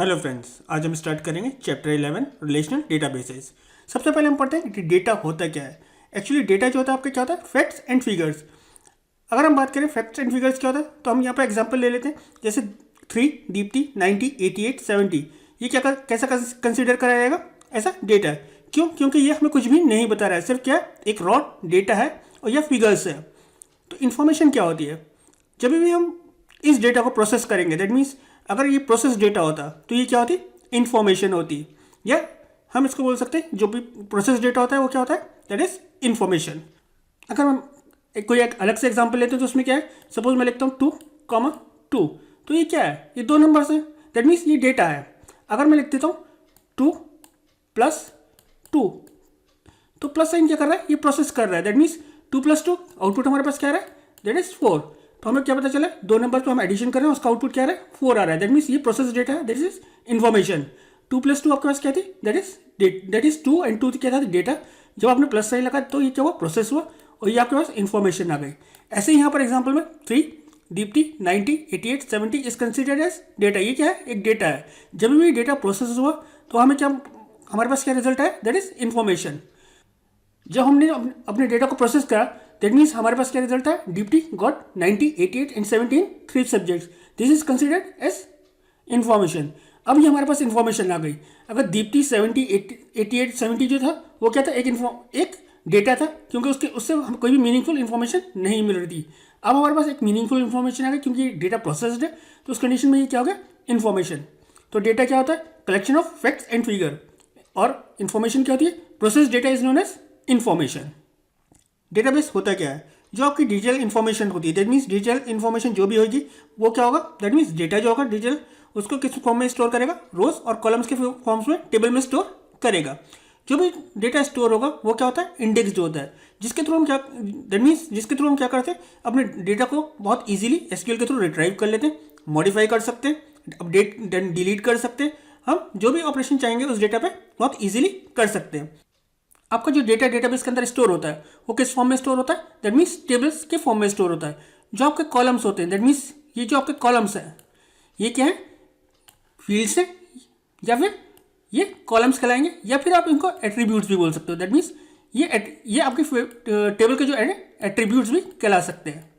Hello friends, आज हम start करेंगे चैप्टर 11 रिलेशनल डेटाबेसेस। सबसे पहले हम पढ़ते हैं कि डेटा होता क्या है। एक्चुअली डेटा जो होता है आपके क्या होता है, फैक्ट्स एंड फिगर्स। अगर हम बात करें फैक्ट्स एंड फिगर्स क्या होता है, तो हम यहाँ पर एग्जांपल ले लेते हैं। जैसे 3, दीप्ति, 90, 88, 70, ये कैसा कंसिडर करा जाएगा, ऐसा डेटा है। क्यों? क्योंकि ये हमें कुछ भी नहीं बता रहा है, सिर्फ क्या है, एक रॉ डेटा है और यह फिगर्स है। तो इन्फॉर्मेशन क्या होती है, जब भी हम इस डेटा को प्रोसेस करेंगे, दैट मीन्स अगर ये प्रोसेस डेटा होता तो ये क्या होती, इन्फॉर्मेशन होती। या हम इसको बोल सकते हैं जो भी प्रोसेस डेटा होता है वो क्या होता है, दैट इज इन्फॉर्मेशन। अगर हम कोई एक अलग से एग्जांपल लेते हैं तो उसमें क्या है, सपोज मैं लिखता हूँ 2, 2, तो ये क्या है, ये दो नंबर्स हैं, दैट मीन्स ये डेटा है। अगर मैं लिख देता हूँ 2+2, तो प्लस साइन क्या कर रहा है, ये प्रोसेस कर रहा है, दैट मीन्स 2+2 आउटपुट हमारे पास क्या आ रहा है, दैट इज 4। तो हमें क्या पता चला, दो नंबर तो हम एडिशन कर रहे हैं, उसका आउटपुट क्या आ रहा है, 4 आ रहा है, दैट मीन्स ये प्रोसेस डेटा है, दैट इज इन्फॉर्मेशन। 2+2 आपके पास क्या थी, दैट इज 2 एंड 2 क्या था, डेटा। जब आपने प्लस साइन लगा तो ये क्या हुआ, प्रोसेस हुआ और ये आपके पास इन्फॉर्मेशन आ गई। ऐसे ही यहाँ पर एग्जाम्पल में 3, Deepti, 90, 88, 70 is considered as data. ये क्या है, एक डेटा है। जब भी डेटा प्रोसेस हुआ तो हमें क्या, हमारे पास क्या रिजल्ट है, दैट इज इन्फॉर्मेशन। जब हमने अपने डेटा को प्रोसेस करा, दैट मीन्स हमारे पास क्या रिजल्ट है, Deepti got 90, 88 and 17 3 subjects, this is considered as information. अब ये हमारे पास इन्फॉर्मेशन आ गई। अगर दीप्ति 70, 88, 70 जो था वो क्या था, एक डेटा था, क्योंकि उससे हम कोई भी मीनिंगफुल इन्फॉर्मेशन नहीं मिल रही थी। अब हमारे पास एक मीनिंगफुल इन्फॉर्मेशन आ गई, क्योंकि डेटा प्रोसेस्ड है, तो उस कंडीशन में ये क्या हो गया, इन्फॉर्मेशन। तो डेटा क्या होता है, collection of facts and figure, और इन्फॉर्मेशन क्या होती है, process data is known as information. Database होता क्या है, जो आपकी डिटेल इन्फॉर्मेशन होती है, दैट मीन्स डिटेल इन्फॉर्मेशन जो भी होगी वो क्या होगा, दैट मीन्स डेटा जो होगा डिटेल, उसको किस फॉर्म में स्टोर करेगा, रोज और कॉलम्स के फॉर्म्स में, टेबल में स्टोर करेगा। जो भी डेटा स्टोर होगा वो क्या होता है, इंडेक्स जो होता है, जिसके थ्रू हम क्या, दैट मीन्स जिसके थ्रू हम क्या करते हैं, अपने डेटा को बहुत ईजिली एसक्यूएल के थ्रू रिट्राइव कर लेते हैं, मॉडिफाई कर सकते हैं, अपडेट देन डिलीट कर सकते हैं। हम जो भी ऑपरेशन चाहेंगे उस डेटा पे बहुत ईजिली कर सकते हैं। आपका जो डेटा डेटाबेस के अंदर स्टोर होता है वो किस फॉर्म में स्टोर होता है, दैट मीन्स टेबल्स के फॉर्म में स्टोर होता है। जो आपके कॉलम्स होते हैं, दैट मीन्स ये जो आपके कॉलम्स हैं ये क्या है, फील्ड्स है, या फिर ये कॉलम्स कहलाएंगे, या फिर आप इनको एट्रीब्यूट्स भी बोल सकते हो, दैट मीन्स ये आपके टेबल के जो एट्रीब्यूट्स भी कहला सकते हैं।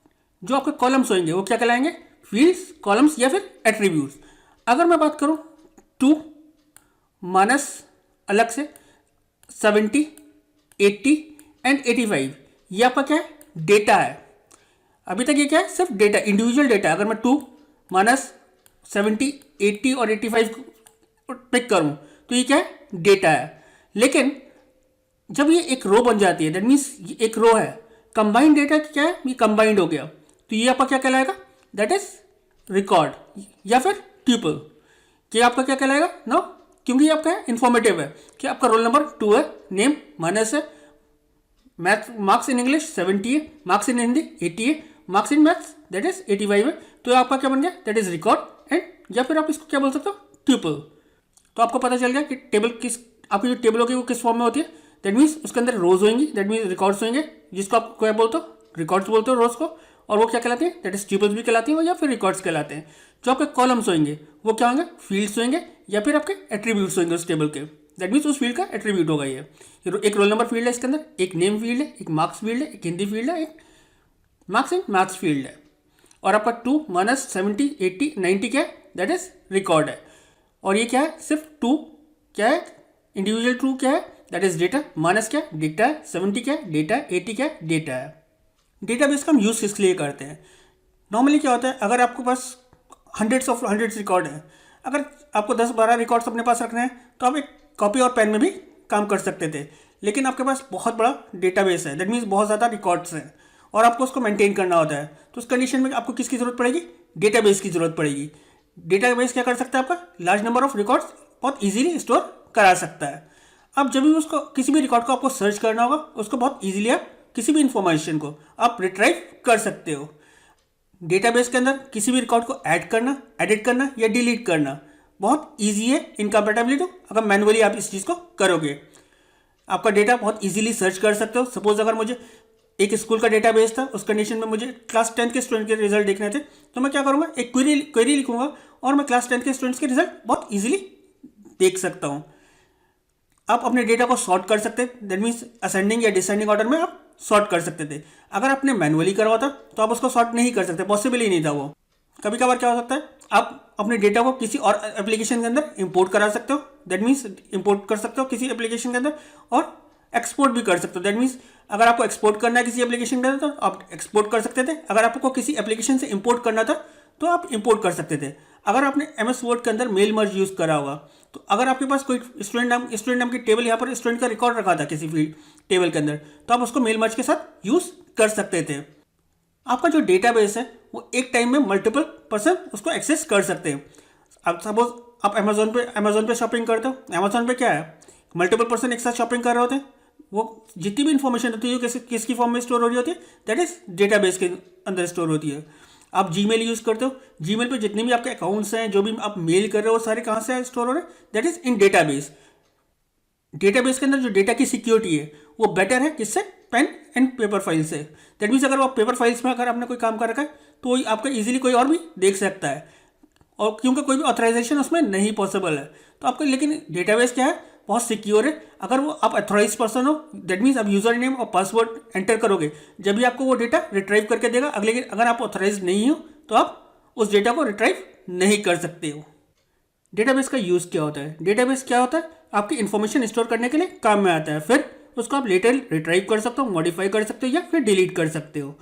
जो आपके कॉलम्स होंगे वो क्या कहलाएंगे, फील्ड्स, कॉलम्स या फिर एट्रीब्यूट्स। अगर मैं बात करूँ 2 माइनस अलग से 70, 80 एंड 85, ये आपका क्या है, डेटा है। अभी तक ये क्या है, सिर्फ डेटा, इंडिविजुअल डेटा। अगर मैं 2 माइनस 70, 80 और 85 पिक करूं तो ये क्या है, डेटा है। लेकिन जब ये एक रो बन जाती है, दैट मीन्स एक रो है, कंबाइंड डेटा क्या है, ये कंबाइंड हो गया, तो ये आपका क्या कहलाएगा, दैट इज रिकॉर्ड या फिर ट्यूपल। कि आपका क्या कहलाएगा नो, क्योंकि ये आपका इन्फॉर्मेटिव है कि आपका रोल नंबर 2 है, नेम माइनस है, मैथ मार्क्स इन इंग्लिश 70 है, मार्क्स इन हिंदी 80 है, marks in maths that is 85 है। तो आपका क्या बन गया, दैट इज रिकॉर्ड एंड, या फिर आप इसको क्या बोल सकते हो, ट्यूपल। तो आपको पता चल गया कि टेबल किस, आपकी जो टेबल होगी वो किस फॉर्म में होती है, दैट मीन्स उसके अंदर रोज होंगी, दैट मीन्स रिकॉर्ड्स होंगे, जिसको आप क्या बोलते हो, रिकॉर्ड्स बोलते हो रोज को, और वो क्या कहलाते हैं, दैट इज ट्यूबल्स भी कहलाती हैं या फिर रिकॉर्ड्स कहलाते हैं। जो आपके कॉलम्स होंगे वो क्या होंगे, फील्ड्स होंगे या फिर आपके एट्रीब्यूट्स होंगे उस टेबल के, दैट मीन्स उस फील्ड का एट्रीब्यूट होगा। ये एक रोल नंबर फील्ड है, इसके अंदर एक नेम फील्ड है, एक मार्क्स फील्ड है, एक हिंदी फील्ड है, एक मार्क्स इन मैथ्स फील्ड है। और आपका 2 माइनस 70, 80, 90 क्या है, दैट इज रिकॉर्ड है। और ये क्या है, सिर्फ 2 क्या है, इंडिविजुअल 2 क्या है, दैट इज डेटा, माइनस क्या है, डेटा है, 70 क्या है, डेटा है, 80 क्या है, डेटा है। डेटाबेस का हम यूज़ किस लिए करते हैं, नॉर्मली क्या होता है, अगर आपके पास हंड्रेड्स रिकॉर्ड है, अगर आपको 10-12 रिकॉर्ड्स अपने पास रखने हैं तो आप एक कॉपी और पेन में भी काम कर सकते थे। लेकिन आपके पास बहुत बड़ा डेटाबेस है, दैट मीन्स बहुत ज़्यादा रिकॉर्ड्स हैं और आपको उसको मेंटेन करना होता है, तो उस कंडीशन में आपको किसकी ज़रूरत पड़ेगी, डेटाबेस की ज़रूरत पड़ेगी। डेटाबेस क्या कर सकता है, आपका लार्ज नंबर ऑफ रिकॉर्ड्स बहुत ईजिली स्टोर करा सकता है। अब जब भी उसको किसी भी रिकॉर्ड को आपको सर्च करना होगा, उसको बहुत ईजिली आप किसी भी इंफॉर्मेशन को आप रिट्राइव कर सकते हो। डेटाबेस के अंदर किसी भी रिकॉर्ड को ऐड करना, एडिट करना या डिलीट करना बहुत इजी है इन कंपैटिबिलिटी, अगर मैनुअली आप इस चीज़ को करोगे। आपका डेटा बहुत इजीली सर्च कर सकते हो। सपोज अगर मुझे एक स्कूल का डेटाबेस था, उस कंडीशन में मुझे क्लास 10th के स्टूडेंट के रिजल्ट देखने थे, तो मैं क्या करूँगा, एक क्वेरी लिखूंगा और मैं क्लास 10th के स्टूडेंट्स के रिजल्ट बहुत ईजिली देख सकता हूँ। आप अपने डेटा को सॉर्ट कर सकते थे, दैट मीन्स असेंडिंग या डिसेंडिंग ऑर्डर में आप सॉर्ट कर सकते थे। अगर आपने मैनुअली करा होता तो आप उसको सॉर्ट नहीं कर सकते, पॉसिबल ही नहीं था वो। कभी कभार क्या हो सकता है, आप अपने डेटा को किसी और एप्लीकेशन के अंदर इंपोर्ट करा सकते हो, दैट मीन्स इंपोर्ट कर सकते हो किसी एप्लीकेशन के अंदर, और एक्सपोर्ट भी कर सकते हो। दैट मीन्स अगर आपको एक्सपोर्ट करना है किसी एप्लीकेशन के अंदर तो आप एक्सपोर्ट कर सकते थे, अगर आपको किसी एप्लीकेशन से इंपोर्ट करना था तो आप इंपोर्ट कर सकते थे। अगर आपने MS वर्ड के अंदर मेल मर्ज यूज़ करा होगा, तो अगर आपके पास कोई स्टूडेंट नाम की टेबल, यहाँ पर स्टूडेंट का रिकॉर्ड रखा था किसी फील्ड टेबल के अंदर, तो आप उसको मेल मर्ज के साथ यूज़ कर सकते थे। आपका जो डेटाबेस है वो एक टाइम में मल्टीपल पर्सन उसको एक्सेस कर सकते हैं। अब सपोज आप अमेजोन पे शॉपिंग करते हो, अमेजोन पे क्या है, मल्टीपल पर्सन एक साथ शॉपिंग कर रहे होते हैं, वो जितनी भी इन्फॉर्मेशन होती है किसकी फॉर्म में स्टोर हो रही होती है, दैट इज डेटाबेस के अंदर स्टोर होती है। आप जीमेल यूज़ करते हो, जीमेल पे जितने भी आपके अकाउंट्स हैं, जो भी आप मेल कर रहे हो, वो सारे कहाँ से स्टोर हो रहे हैं, that is in database. Database के अंदर जो डेटा की सिक्योरिटी है वो बेटर है किससे, पेन एंड पेपर फाइल से। दैट मीन्स अगर आप पेपर फाइल्स में अगर आपने कोई काम कर रखा है तो वही आपका इजीली कोई और भी देख सकता है, और क्योंकि कोई भी ऑथराइजेशन उसमें नहीं पॉसिबल है। तो आपका लेकिन डेटाबेस क्या है, बहुत सिक्योर है। अगर वो आप अथोराइज पर्सन हो, दैट मीन्स आप यूजर नेम और पासवर्ड एंटर करोगे, जब भी आपको वो डेटा रिट्राइव करके देगा। अगर आप ऑथराइज नहीं हो तो आप उस डेटा को रिट्राइव नहीं कर सकते हो। डेटाबेस का यूज़ क्या होता है, डेटाबेस क्या होता है, आपकी इन्फॉर्मेशन स्टोर करने के लिए काम में आता है, फिर उसको आप लेटर रिट्राइव कर सकते हो, मॉडिफाई कर सकते हो या फिर डिलीट कर सकते हो।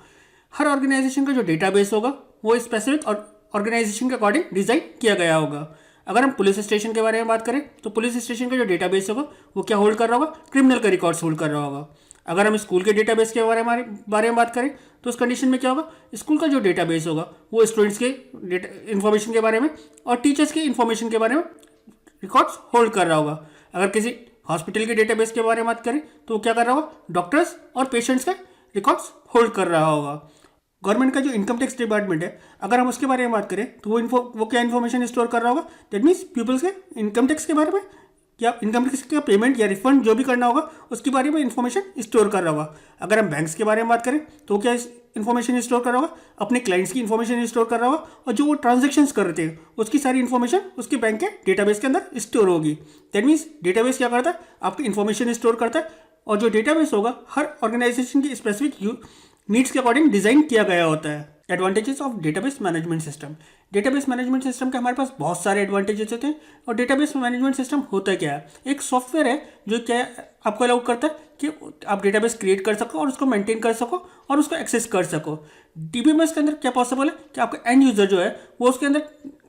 हर ऑर्गेनाइजेशन का जो डेटाबेस होगा वो स्पेसिफिक और ऑर्गेनाइजेशन के अकॉर्डिंग डिज़ाइन किया गया होगा। अगर हम पुलिस स्टेशन के बारे में बात करें तो पुलिस स्टेशन का जो डेटाबेस होगा वो क्या होल्ड कर रहा होगा, क्रिमिनल का रिकॉर्ड्स होल्ड कर रहा होगा। अगर हम स्कूल के डेटाबेस के बारे में बात करें तो उस कंडीशन में क्या होगा, स्कूल का जो डेटाबेस होगा वो स्टूडेंट्स के इन्फॉर्मेशन के बारे में और टीचर्स के इन्फॉर्मेशन के बारे में रिकॉर्ड्स होल्ड कर रहा होगा। अगर किसी हॉस्पिटल के डेटाबेस के बारे में बात करें तो वो क्या कर रहा होगा, डॉक्टर्स और पेशेंट्स के रिकॉर्ड्स होल्ड कर रहा होगा। गवर्नमेंट का जो इनकम टैक्स डिपार्टमेंट है, अगर हम उसके बारे में बात करें तो वो क्या इन्फॉर्मेशन स्टोर कर रहा होगा, दैट मीन्स पीपल्स के इनकम टैक्स के बारे में, या इनकम टैक्स का पेमेंट या रिफंड जो भी करना होगा उसके बारे में इन्फॉर्मेशन स्टोर कर रहा होगा। अगर हम बैंक्स के बारे में बात करें तो क्या इन्फॉर्मेशन स्टोर कर रहा होगा, अपने क्लाइंट्स की इन्फॉर्मेशन स्टोर कर रहा होगा, और जो वो ट्रांजेक्शन्स कर रहे थे उसकी सारी इन्फॉर्मेशन उसके बैंक के डेटाबेस के अंदर स्टोर होगी। दैट मीन्स डेटाबेस क्या करता है, आपकी इन्फॉर्मेशन स्टोर करता है, और जो डेटाबेस होगा हर ऑर्गेनाइजेशन की स्पेसिफिक नीड्स के अकॉर्डिंग डिजाइन किया गया होता है। Advantages of database management system, database management system के हमारे पास बहुत सारे एडवांटेजेस होते हैं। और डेटाबेस मैनेजमेंट सिस्टम होता क्या है, एक सॉफ्टवेयर है जो क्या आपको अलाउ करता है कि आप डेटाबेस क्रिएट कर सको और उसको मेंटेन कर सको और उसको एक्सेस कर सको। डीबीएमएस के अंदर क्या पॉसिबल है कि आपका एंड यूजर जो है वो उसके अंदर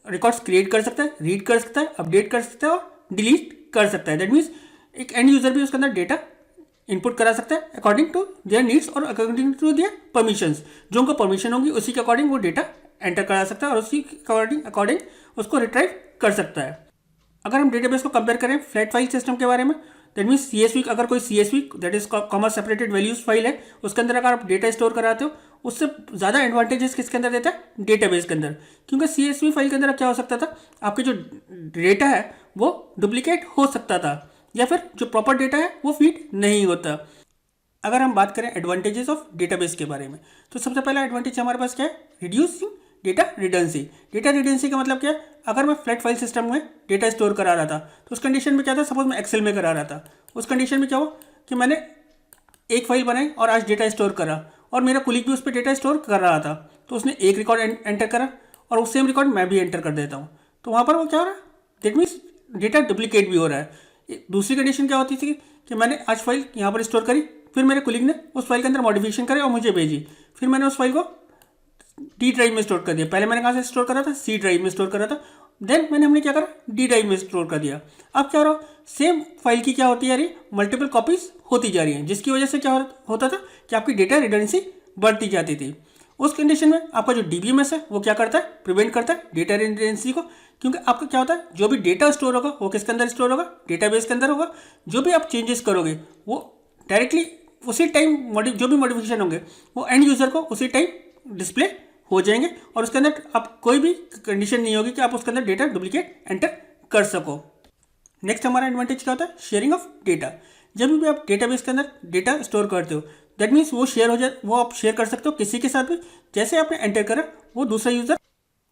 रिकॉर्ड्स क्रिएट कर सकता है, रीड कर सकता है, अपडेट कर सकता है और डिलीट कर सकता है। दैट मीन्स एक एंड यूजर भी उसके अंदर डेटा इनपुट करा सकता है अकॉर्डिंग टू देयर नीड्स और अकॉर्डिंग टू देयर परमिशंस। जो उनको परमिशन होगी उसी के अकॉर्डिंग वो डेटा एंटर करा सकता है और उसी के अकॉर्डिंग उसको रिट्राइव कर सकता है। अगर हम डेटाबेस को कंपेयर करें फ्लैट फाइल सिस्टम के बारे में, दैट मीन्स CSV, अगर कोई CSV that is comma separated values file है, उसके अंदर अगर आप डेटा स्टोर कराते हो, उससे ज़्यादा एडवांटेजेस किसके अंदर देता है, डेटाबेस के अंदर। क्योंकि CSV फाइल के अंदर क्या हो सकता था, आपके जो डेटा है वो डुप्लीकेट हो सकता था या फिर जो प्रॉपर डेटा है वो फीड नहीं होता। अगर हम बात करें एडवांटेजेस ऑफ डेटाबेस के बारे में, तो सबसे पहला एडवांटेज हमारे पास क्या है, रिड्यूसिंग डेटा रिडेंसी। डेटा रिडेंसी का मतलब क्या है, अगर मैं फ्लैट फाइल सिस्टम में डेटा स्टोर करा रहा था तो उस कंडीशन में क्या था, सपोज मैं एक्सेल में करा रहा था, उस कंडीशन में क्या हुआ कि मैंने एक फाइल बनाई और आज डेटा स्टोर करा और मेरा कुलीग भी उस पर डेटा स्टोर कर रहा था, तो उसने एक रिकॉर्ड एंटर करा और उस सेम रिकॉर्ड मैं भी एंटर कर देता हूँ, तो वहाँ पर वो क्या हो रहा है, दैट मीन्स डेटा डुप्लीकेट भी हो रहा है। दूसरी कंडीशन क्या होती थी कि मैंने आज फाइल यहाँ पर स्टोर करी, फिर मेरे कुलीग ने उस फाइल के अंदर मॉडिफिकेशन करे और मुझे भेजी, फिर मैंने उस फाइल को डी ड्राइव में स्टोर कर दिया। पहले मैंने कहाँ से स्टोर करा था, C ड्राइव में स्टोर करा था, देन हमने क्या करा, D ड्राइव में स्टोर कर दिया। अब क्या हो रहा, सेम फाइल की क्या होती जा रही है, मल्टीपल कॉपीज होती जा रही हैं, जिसकी वजह से क्या होता था कि आपकी डेटा रिडेंसी बढ़ती जाती थी। उस कंडीशन में आपका जो DBMS है वो क्या करता है, प्रिवेंट करता है डेटा रिडेंसी को, क्योंकि आपका क्या होता है, जो भी डेटा स्टोर होगा वो किसके अंदर स्टोर होगा, डेटाबेस के अंदर होगा। जो भी आप चेंजेस करोगे वो डायरेक्टली उसी टाइम जो भी मॉडिफिकेशन होंगे वो एंड यूजर को उसी टाइम डिस्प्ले हो जाएंगे और उसके अंदर आप कोई भी कंडीशन नहीं होगी कि आप उसके अंदर डेटा डुप्लीकेट एंटर कर सको। नेक्स्ट हमारा एडवांटेज क्या होता है, शेयरिंग ऑफ डेटा। जब भी आप डेटाबेस के अंदर डेटा स्टोर करते हो दैट मीन्स वो शेयर हो जाए, वो आप शेयर कर सकते हो किसी के साथ भी। जैसे आपने एंटर करा वो दूसरा यूज़र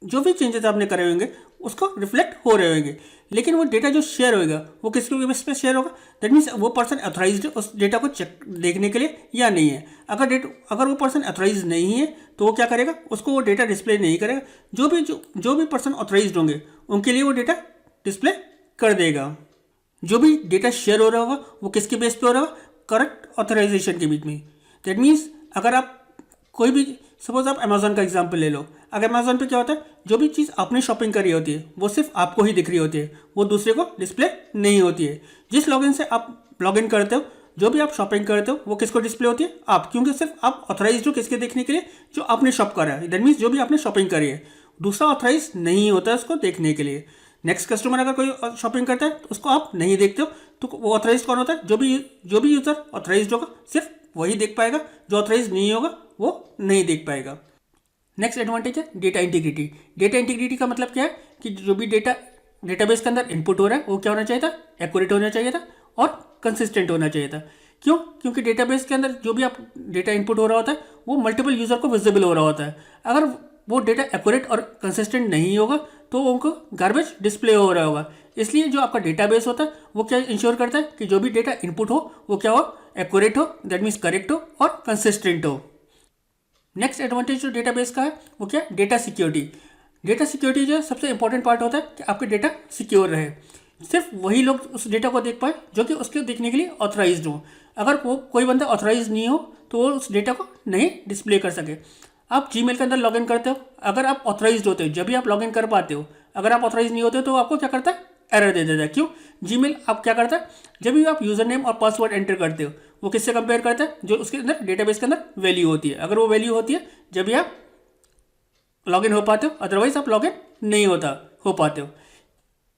जो भी चेंजेस आपने करे होंगे उसको रिफ्लेक्ट हो रहे होंगे। लेकिन वो डेटा जो शेयर होएगा वो किसके बेस पे शेयर होगा, दैट मीन्स वो पर्सन अथोराइज्ड है उस डेटा को चेक देखने के लिए या नहीं है। अगर वो पर्सन अथोराइज नहीं है तो वो क्या करेगा, उसको वो डेटा डिस्प्ले नहीं करेगा। जो भी पर्सन अथोराइज्ड होंगे उनके लिए वो डेटा डिस्प्ले कर देगा। जो भी डेटा शेयर हो रहा होगा वो किसके बेस पे हो रहा होगा, करेक्ट ऑथराइजेशन के बीच में। दैट मीन्स अगर आप कोई भी, सपोज आप अमेजोन का एग्जांपल ले लो। अगर अमेजोन पे क्या होता है, जो भी चीज़ आपने शॉपिंग करी होती है वो सिर्फ आपको ही दिख रही होती है, वो दूसरे को डिस्प्ले नहीं होती है। जिस लॉगिन से आप लॉगिन करते हो, जो भी आप शॉपिंग करते हो वो किसको डिस्प्ले होती है, आप, क्योंकि सिर्फ आप ऑथराइज हो किसके देखने के लिए, जो आपने शॉप करा है। दैट मीन्स जो भी आपने शॉपिंग करी है, दूसरा ऑथराइज नहीं होता है उसको देखने के लिए। नेक्स्ट कस्टमर अगर कोई शॉपिंग करता है तो उसको आप नहीं देखते हो, तो वो ऑथराइज कौन होता है, जो भी यूज़र ऑथराइज होगा सिर्फ वही देख पाएगा, जो ऑथराइज नहीं होगा वो नहीं देख पाएगा। नेक्स्ट एडवांटेज है डेटा इंटीग्रिटी। डेटा इंटीग्रिटी का मतलब क्या है कि जो भी डेटाबेस के अंदर इनपुट हो रहा है वो क्या होना चाहिए था, एक्यूरेट होना चाहिए था और कंसिस्टेंट होना चाहिए था। क्यों? क्योंकि डेटाबेस के अंदर जो भी आप डेटा इनपुट हो रहा होता है वो मल्टीपल यूज़र को विजिबल हो रहा होता है। अगर वो डेटा एक्यूरेट और कंसिस्टेंट नहीं होगा तो उनको गार्बेज डिस्प्ले हो रहा होगा। इसलिए जो आपका डेटाबेस होता है वो क्या इंश्योर करता है कि जो भी डेटा इनपुट हो वो क्या हो, एक्यूरेट हो, दैट मीन्स करेक्ट हो और कंसिस्टेंट हो। नेक्स्ट एडवांटेज जो डेटाबेस का है वो क्या, डेटा सिक्योरिटी। डेटा सिक्योरिटी जो सबसे इंपॉर्टेंट पार्ट होता है कि आपके डेटा सिक्योर रहे। सिर्फ वही लोग उस डेटा को देख पाए जो कि उसके देखने के लिए ऑथराइज्ड हो। अगर वो कोई बंदा ऑथराइज नहीं हो तो वो उस डेटा को नहीं डिस्प्ले कर सके। आप जीमेल के अंदर लॉगिन करते हो, अगर आप ऑथराइज्ड होते हो जब भी आप लॉगिन कर पाते हो। अगर आप ऑथराइज नहीं होते हो तो आपको क्या करता है, एरर दे देता है। क्यों? जीमेल आप क्या करता है, जब भी आप यूज़र नेम और पासवर्ड एंटर करते हो वो किससे कंपेयर करता है, जो उसके अंदर डेटाबेस के अंदर वैल्यू होती है। अगर वो वैल्यू होती है जब भी आप लॉगिन हो पाते हो, अदरवाइज आप लॉगिन नहीं हो पाते हो।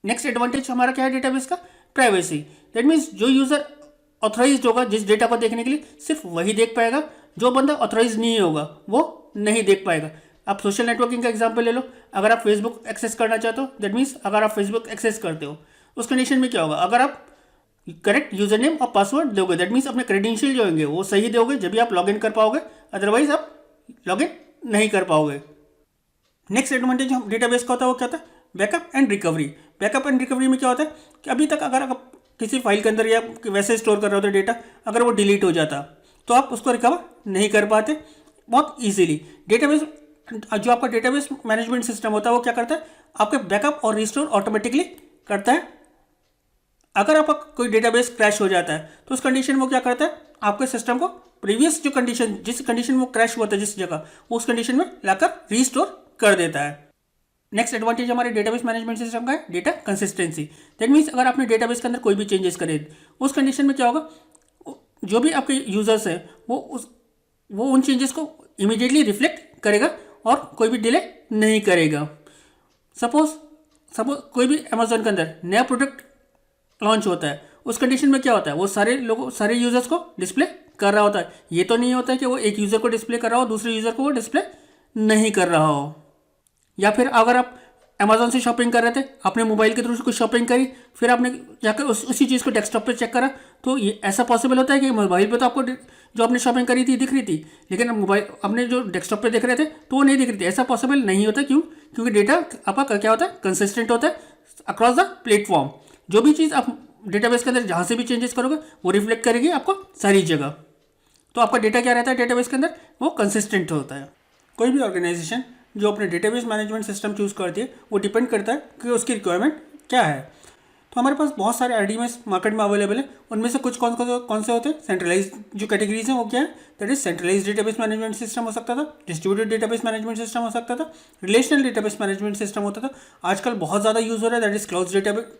नेक्स्ट एडवांटेज हमारा क्या है डेटाबेस का, प्राइवेसी। दैट मीन्स जो यूज़र ऑथराइज्ड होगा जिस डेटा को देखने के लिए सिर्फ वही देख पाएगा, जो बंदा ऑथराइज नहीं होगा वो नहीं देख पाएगा। आप सोशल नेटवर्किंग का एग्जांपल ले लो। अगर आप फेसबुक एक्सेस करना चाहते हो, दैट मीन्स अगर आप फेसबुक एक्सेस करते हो उस कंडीशन में क्या होगा, अगर आप करेक्ट यूजर नेम और पासवर्ड दोगे, दैट मीन्स अपने क्रेडेंशियल जो होंगे वो सही दोगे जब भी आप लॉगिन कर पाओगे, अदरवाइज आप लॉगिन नहीं कर पाओगे। नेक्स्ट एडवांटेज हम डेटाबेस का होता है वो क्या होता है, backup and recovery. Backup and recovery में क्या होता है कि अभी तक अगर आप किसी फाइल के अंदर या वैसे स्टोर कर रहे होते डेटा, अगर वो डिलीट हो जाता तो आप उसको रिकवर नहीं कर पाते बहुत ईजीली। डेटाबेस जो आपका डेटाबेस मैनेजमेंट सिस्टम होता है वो क्या करता है, आपके बैकअप और रिस्टोर ऑटोमेटिकली करता है। अगर आपका कोई डेटाबेस क्रैश हो जाता है तो उस कंडीशन में वो क्या करता है, आपके सिस्टम को प्रीवियस जो कंडीशन, जिस कंडीशन में वो क्रैश हुआ था जिस जगह, उस कंडीशन में लाकर रीस्टोर कर देता है। नेक्स्ट एडवांटेज हमारे डेटाबेस मैनेजमेंट सिस्टम का है डेटा कंसिस्टेंसी। दैट मीन्स अगर आपने डेटाबेस के अंदर कोई भी चेंजेस करे उस कंडीशन में क्या होगा, जो भी आपके यूजर्स हैं वो उन चेंजेस को इमीडिएटली रिफ्लेक्ट करेगा और कोई भी डिले नहीं करेगा। सपोज कोई भी अमेजोन के अंदर नया प्रोडक्ट लॉन्च होता है, उस कंडीशन में क्या होता है, वो सारे यूजर्स को डिस्प्ले कर रहा होता है। ये तो नहीं होता है कि वो एक यूज़र को डिस्प्ले कर रहा हो, दूसरे यूज़र को वो डिस्प्ले नहीं कर रहा हो। या फिर अगर आप अमेजोन से शॉपिंग कर रहे थे, आपने मोबाइल के थ्रू कुछ शॉपिंग करी, फिर आपने जाकर उसी चीज़ को डेस्कटॉप पे चेक करा, तो ये ऐसा पॉसिबल होता है कि मोबाइल पे तो आपको जो आपने शॉपिंग करी थी दिख रही थी, लेकिन मोबाइल आपने जो डेस्कटॉप पे देख रहे थे तो वो नहीं दिख रही थी। ऐसा पॉसिबल नहीं होता। क्यों? क्योंकि डेटा आपका क्या होता है, कंसिस्टेंट होता है अक्रॉस द प्लेटफॉर्म। जो भी चीज़ आप डेटाबेस के अंदर जहाँ से भी चेंजेस करोगे वो रिफ्लेक्ट करेगी आपको सारी जगह। तो आपका डेटा क्या रहता है डेटाबेस के अंदर, वो कंसिस्टेंट होता है। कोई भी ऑर्गेनाइजेशन जो अपने डेटाबेस मैनेजमेंट सिस्टम चूज़ करती है वो डिपेंड करता है कि उसकी रिक्वायरमेंट क्या है। तो हमारे पास बहुत सारे आरडीएमएस मार्केट में अवेलेबल है। उनमें से कुछ कौन से होते हैं, सेंट्रलाइज जो कैटेगरीज हैं वो क्या है, that is centralize database management system हो सकता था, डिस्ट्रीब्यूटेड डेटाबेस मैनेजमेंट सिस्टम हो सकता था, रिलेशनल डेटाबेस मैनेजमेंट सिस्टम होता था। आजकल बहुत ज़्यादा यूज़ हो रहा है दैट इज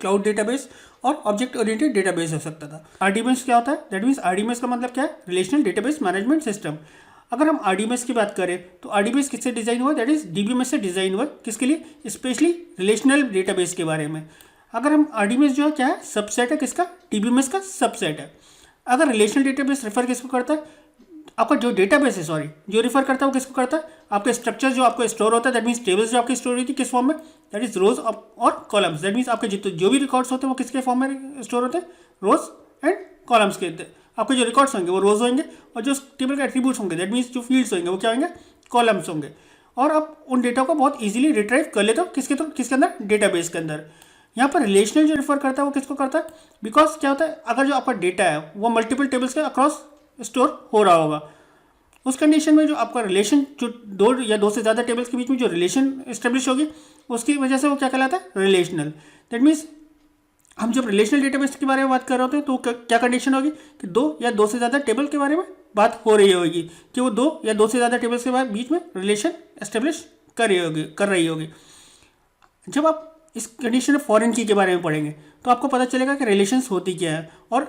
क्लाउड डेटाबेस और ऑब्जेक्ट ओरिएंटेड डेटाबेस हो सकता था। आरडीएमएस क्या होता है, दैट मीन्स आरडीएमएस का मतलब क्या है, रिलेशनल डेटाबेस मैनेजमेंट सिस्टम। अगर हम आरडीएमएस की बात करें तो आरडीएमएस किससे डिज़ाइन हुआ, दैट इज डीबीएमएस से डिज़ाइन हुआ। किसके लिए, स्पेशली रिलेशनल डेटाबेस के बारे में। अगर हम आरडीएमएस जो है क्या है, सबसेट है किसका, डीबीएमएस का सबसेट है। अगर रिलेशनल डेटाबेस रेफर किसको करता है, आपका जो डेटाबेस है जो रेफर करता है वो किसको करता है, आपके स्ट्रक्चर जो आपको स्टोर होता है, दैट मीन्स टेबल्स जो आपकी स्टोर होती है किस फॉर्म में, दैट इज रोज और कॉलम्स। दैट मीन्स आपके जो भी रिकॉर्ड्स होते हैं वो किसके फॉर्म में स्टोर होते हैं, रोज एंड कॉलम्स के आपके जो रिकॉर्ड्स होंगे वो रोज होंगे, और जो टेबल के एट्रीब्यूट्स होंगे दैट मीन्स जो फील्ड्स होंगे वो क्या होंगे, कॉलम्स होंगे। और आप उन डेटा को बहुत इजीली रिट्राइव कर लेते हो किसके अंदर, डेटाबेस के अंदर। यहाँ पर रिलेशनल जो रेफर करता है वो किसको करता है, बिकॉज क्या होता है, अगर जो आपका डेटा है वो मल्टीपल टेबल्स के अक्रॉस स्टोर हो रहा होगा, उस कंडीशन में जो आपका रिलेशन, जो दो या दो से ज़्यादा टेबल्स के बीच में जो रिलेशन इस्टेब्लिश होगी, उसकी वजह से वो क्या कहलाता है, रिलेशनल। दैट मीन्स हम जब रिलेशनल डेटाबेस के बारे में बात कर रहे होते हैं तो क्या कंडीशन होगी कि दो या दो से ज़्यादा टेबल के बारे में बात हो रही होगी, कि वो दो या दो से ज़्यादा टेबल्स के बीच में रिलेशन एस्टेब्लिश कर रही होगी। जब आप इस कंडीशन में फॉरेन की के बारे में पढ़ेंगे तो आपको पता चलेगा कि रिलेशंस होती क्या है और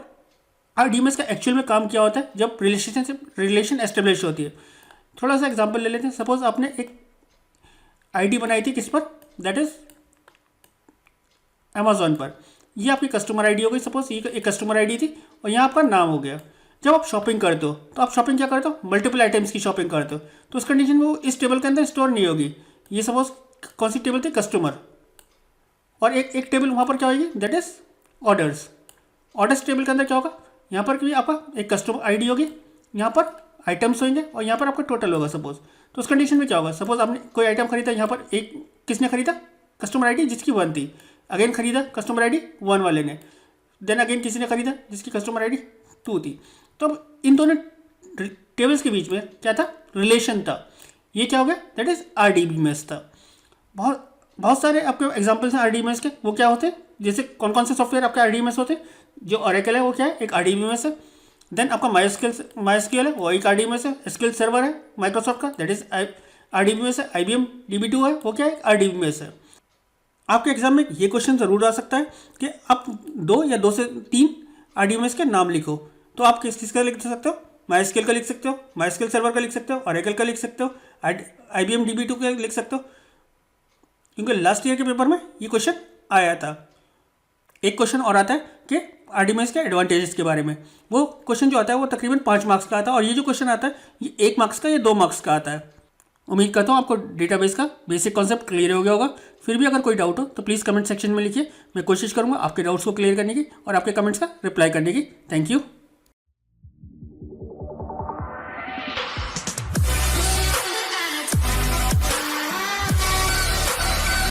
RDMS का एक्चुअल में काम क्या होता है जब रिलेशन एस्टेब्लिश होती है। थोड़ा सा एग्जांपल ले लेते हैं। सपोज आपने एक आईडी बनाई थी किस पर, दैट इज अमेजोन पर। ये आपकी कस्टमर आईडी हो गई, सपोज ये एक कस्टमर आईडी थी और यहाँ आपका नाम हो गया। जब आप शॉपिंग करते हो तो आप शॉपिंग क्या करते हो, मल्टीपल आइटम्स की शॉपिंग करते हो, तो उस कंडीशन में वो इस टेबल के अंदर स्टोर नहीं होगी। ये सपोज कौन सी टेबल थी, कस्टमर, और एक टेबल वहाँ पर क्या होगी, that is orders. Orders table के अंदर क्या होगा, यहाँ पर भी आपका एक कस्टमर आईडी होगी, यहाँ पर आइटम्स होंगे और यहाँ पर आपका टोटल होगा सपोज। तो उस कंडीशन में क्या होगा, सपोज आपने कोई आइटम खरीदा, यहाँ पर एक किसने खरीदा, कस्टमर आईडी जिसकी 1 थी, अगेन खरीदा कस्टमर आईडी 1 वाले ने, देन अगेन किसी ने खरीदा जिसकी कस्टमर आईडी 2 थी। तो अब इन दोनों टेबल्स के बीच में क्या था, रिलेशन था। ये क्या हो गया, दैट इज RDBMS था। बहुत सारे आपके एग्जाम्पल्स हैं RDBMS के। वो क्या होते हैं, जैसे कौन कौन से सॉफ्टवेयर आपके RDBMS होते हैं, जो Oracle है वो क्या है, एक RDBMS है। देन आपका MySQL है, वो एक RDBMS है। SQL सर्वर है माइक्रोसॉफ्ट का, दैट इज RDBMS है। IBM DB2 है, वो क्या है, RDBMS है। आपके एग्जाम में ये क्वेश्चन जरूर आ सकता है कि आप 2 या 2 से 3 RDBMS के नाम लिखो। तो आप किसका लिख सकते हो, MySQL का लिख सकते हो, MySQL सर्वर का लिख सकते हो, Oracle का लिख सकते हो, IBM DB2 का लिख सकते हो, क्योंकि लास्ट ईयर के पेपर में ये क्वेश्चन आया था। एक क्वेश्चन और आता है कि RDBMS के एडवांटेजेस के बारे में। वो क्वेश्चन जो आता है वो तकरीबन 5 मार्क्स का आता है, और ये जो क्वेश्चन आता है ये 1 मार्क्स का या 2 मार्क्स का आता है। उम्मीद करता हूँ आपको डेटाबेस का बेसिक कॉन्सेप्ट क्लियर हो गया होगा। फिर भी अगर कोई डाउट हो तो प्लीज़ कमेंट सेक्शन में लिखिए, मैं कोशिश करूँगा आपके डाउट्स को क्लियर करने की और आपके कमेंट्स का रिप्लाई करने की। Thank you.